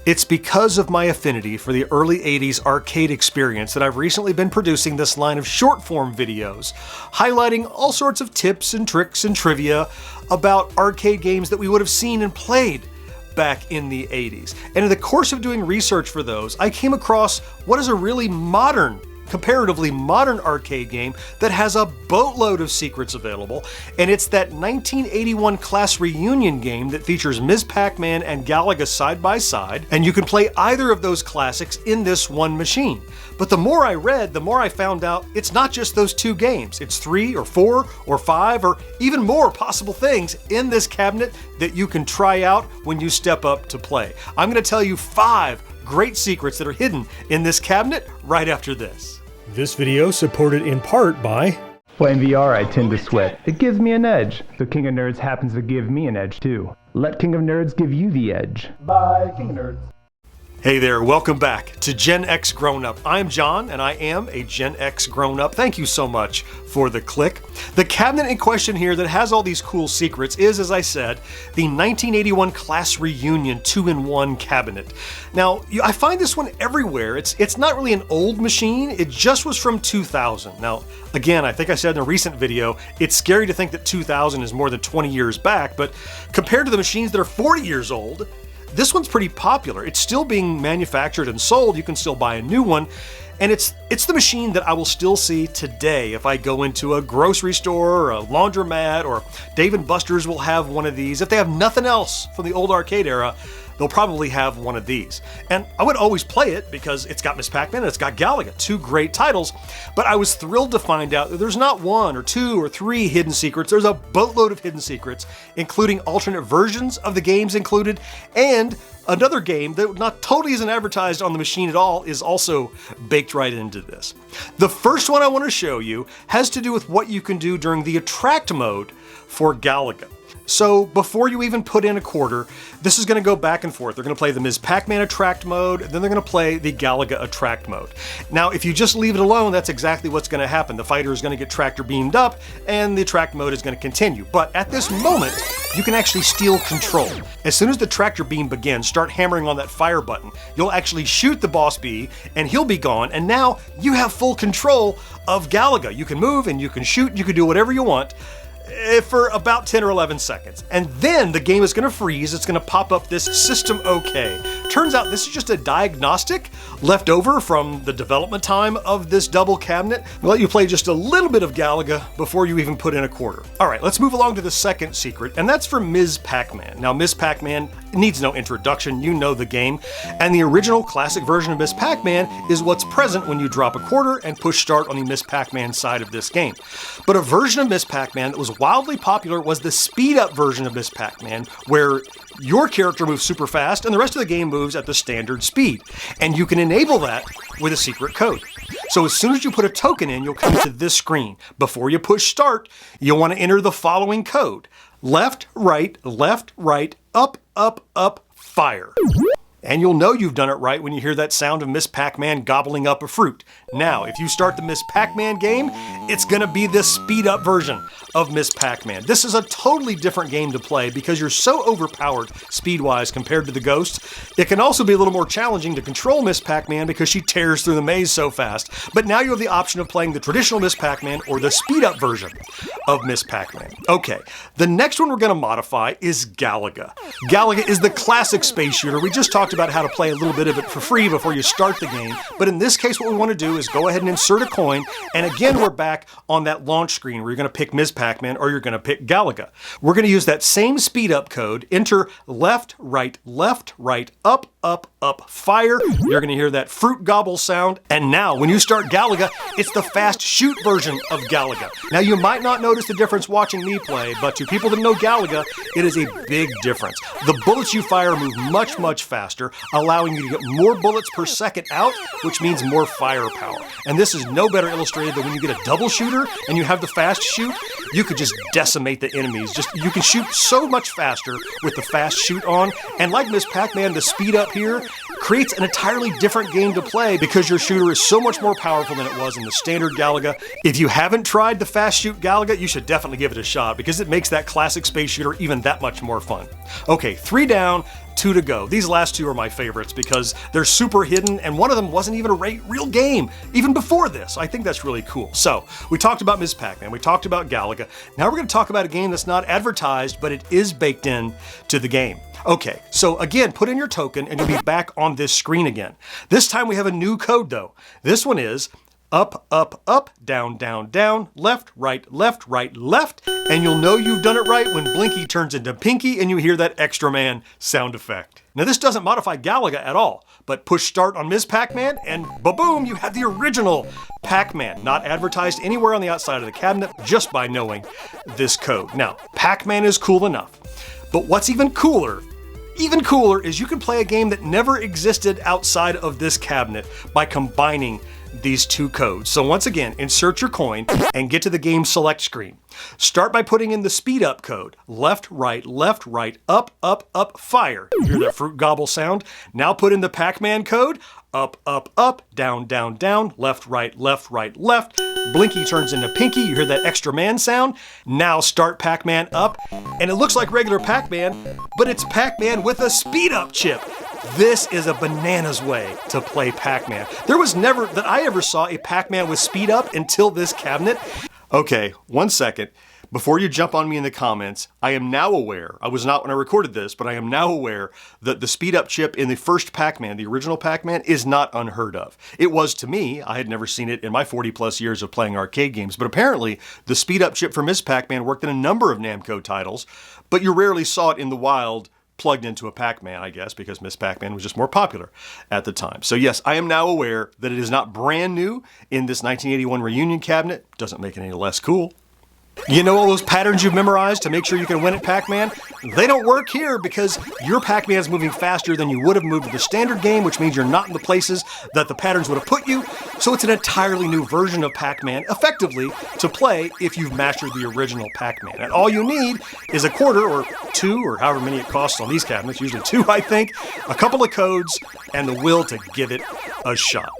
It's because of my affinity for the early 80s arcade experience that I've recently been producing this line of short-form videos, highlighting all sorts of tips and tricks and trivia about arcade games that we would have seen and played back in the 80s. And in the course of doing research for those, I came across what is a really comparatively modern arcade game that has a boatload of secrets available, and it's that 1981 Class reunion game that features Ms. Pac-Man and Galaga side by side, and you can play either of those classics in this one machine. But the more I read, the more I found out it's not just those two games. It's 3 or 4 or 5 or even more possible things in this cabinet that you can try out when you step up to play. I'm going to tell you 5 great secrets that are hidden in this cabinet right after this. This video supported in part by... Playing VR, I tend to sweat. It gives me an edge. So King of Nerds happens to give me an edge too. Let King of Nerds give you the edge. Bye, King of Nerds. Hey there, welcome back to GenXGrownUp. I'm John, and I am a GenXGrownUp. Thank you so much for the click. The cabinet in question here that has all these cool secrets is, as I said, the 1981 Class Reunion 2-in-1 cabinet. Now, I find this one everywhere. It's not really an old machine, it just was from 2000. Now, again, I think I said in a recent video, it's scary to think that 2000 is more than 20 years back, but compared to the machines that are 40 years old, this one's pretty popular. It's still being manufactured and sold. You can still buy a new one. And it's the machine that I will still see today if I go into a grocery store or a laundromat, or Dave & Buster's will have one of these. If they have nothing else from the old arcade era, they'll probably have one of these. And I would always play it because it's got Miss Pac-Man and it's got Galaga, 2 great titles. But I was thrilled to find out that there's not 1 or 2 or 3 hidden secrets. There's a boatload of hidden secrets, including alternate versions of the games included, and another game that not totally isn't advertised on the machine at all is also baked right into this. The first one I want to show you has to do with what you can do during the attract mode for Galaga. So before you even put in a quarter, this is going to go back and forth. They're going to play the Ms. Pac-Man attract mode, and then they're going to play the Galaga attract mode. Now, if you just leave it alone, that's exactly what's going to happen. The fighter is going to get tractor beamed up, and the attract mode is going to continue. But at this moment, you can actually steal control. As soon as the tractor beam begins, start hammering on that fire button. You'll actually shoot the boss bee, and he'll be gone, and now you have full control of Galaga. You can move, and you can shoot, you can do whatever you want for about 10 or 11 seconds. And then the game is going to freeze. It's going to pop up this system OK. Turns out this is just a diagnostic left over from the development time of this double cabinet. We'll let you play just a little bit of Galaga before you even put in a quarter. All right, let's move along to the second secret, and that's for Ms. Pac-Man. Now, Ms. Pac-Man needs no introduction. You know the game. And the original classic version of Ms. Pac-Man is what's present when you drop a quarter and push start on the Ms. Pac-Man side of this game. But a version of Ms. Pac-Man that was wildly popular was the speed-up version of Ms. Pac-Man, where your character moves super fast and the rest of the game moves at the standard speed. And you can enable that with a secret code. So as soon as you put a token in, you'll come to this screen. Before you push start, you'll want to enter the following code: left, right, up, up, up, fire. And you'll know you've done it right when you hear that sound of Miss Pac-Man gobbling up a fruit. Now, if you start the Miss Pac-Man game, it's gonna be this speed-up version of Miss Pac-Man. This is a totally different game to play because you're so overpowered speed-wise compared to the Ghost. It can also be a little more challenging to control Miss Pac-Man because she tears through the maze so fast. But now you have the option of playing the traditional Miss Pac-Man or the speed-up version of Miss Pac-Man. Okay, the next one we're gonna modify is Galaga. Galaga is the classic space shooter. We just talked about how to play a little bit of it for free before you start the game, but in this case what we want to do is go ahead and insert a coin, and again we're back on that launch screen where you're going to pick Ms. Pac-Man or you're going to pick Galaga. We're going to use that same speed up code, enter left, right, up, up, up, fire. You're going to hear that fruit gobble sound, and now when you start Galaga, it's the fast shoot version of Galaga. Now you might not notice the difference watching me play, but to people that know Galaga, it is a big difference. The bullets you fire move much, much faster, allowing you to get more bullets per second out, which means more firepower. And this is no better illustrated than when you get a double shooter and you have the fast shoot, you could just decimate the enemies. You can shoot so much faster with the fast shoot on, and like Miss Pac-Man, the speed up here creates an entirely different game to play because your shooter is so much more powerful than it was in the standard Galaga. If you haven't tried the fast shoot Galaga, you should definitely give it a shot because it makes that classic space shooter even that much more fun. Okay, 3 down, 2 to go. These last 2 are my favorites because they're super hidden, and one of them wasn't even a real game, even before this. I think that's really cool. So, we talked about Ms. Pac-Man, we talked about Galaga. Now we're going to talk about a game that's not advertised, but it is baked in to the game. Okay, so again, put in your token and you'll be back on this screen again. This time we have a new code though. This one is up, up, up, down, down, down, left, right, left, right, left, and you'll know you've done it right when Blinky turns into Pinky and you hear that extra man sound effect. Now this doesn't modify Galaga at all, but push start on Ms. Pac-Man and ba-boom, you have the original Pac-Man, not advertised anywhere on the outside of the cabinet just by knowing this code. Now, Pac-Man is cool enough, but what's even cooler is you can play a game that never existed outside of this cabinet by combining these 2 codes. So once again, insert your coin and get to the game select screen. Start by putting in the speed up code. Left, right, up, up, up, fire. You hear that fruit gobble sound? Now put in the Pac-Man code. Up, up, up, down, down, down, left, right, left. Blinky turns into Pinky. You hear that extra man sound? Now start Pac-Man up, and it looks like regular Pac-Man, but it's Pac-Man with a speed up chip. This is a bananas way to play Pac-Man. There was never that I ever saw a Pac-Man with speed up until this cabinet. Okay, 1 second. Before you jump on me in the comments, I am now aware, I was not when I recorded this, but I am now aware that the speed up chip in the first Pac-Man, the original Pac-Man, is not unheard of. It was to me. I had never seen it in my 40 plus years of playing arcade games, but apparently the speed up chip for Ms. Pac-Man worked in a number of Namco titles, but you rarely saw it in the wild plugged into a Pac-Man, I guess, because Ms. Pac-Man was just more popular at the time. So yes, I am now aware that it is not brand new in this 1981 reunion cabinet. Doesn't make it any less cool. You know all those patterns you've memorized to make sure you can win at Pac-Man? They don't work here because your Pac-Man is moving faster than you would have moved in the standard game, which means you're not in the places that the patterns would have put you. So it's an entirely new version of Pac-Man, effectively, to play if you've mastered the original Pac-Man. And all you need is a quarter or 2 or however many it costs on these cabinets, usually 2 I think, a couple of codes, and the will to give it a shot.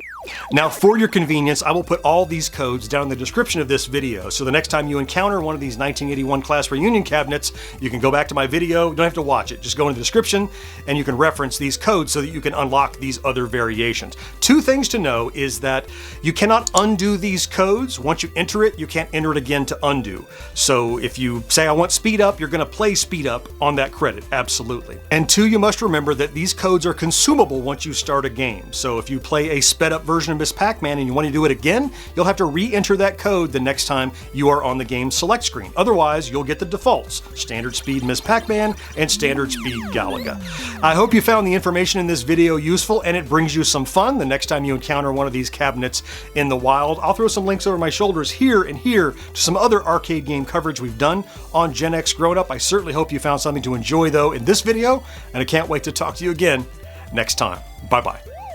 Now, for your convenience, I will put all these codes down in the description of this video, so the next time you encounter one of these 1981 class reunion cabinets, you can go back to my video. You don't have to watch it. Just go in the description, and you can reference these codes so that you can unlock these other variations. 2 things to know is that you cannot undo these codes. Once you enter it, you can't enter it again to undo. So if you say, I want speed up, you're going to play speed up on that credit, absolutely. And 2, you must remember that these codes are consumable once you start a game. So if you play a sped up version of Ms. Pac-Man and you want to do it again, you'll have to re-enter that code the next time you are on the game select screen. Otherwise, you'll get the defaults, standard speed Ms. Pac-Man and standard speed Galaga. I hope you found the information in this video useful and it brings you some fun the next time you encounter one of these cabinets in the wild. I'll throw some links over my shoulders here and here to some other arcade game coverage we've done on GenXGrownUp. I certainly hope you found something to enjoy though in this video, and I can't wait to talk to you again next time. Bye-bye.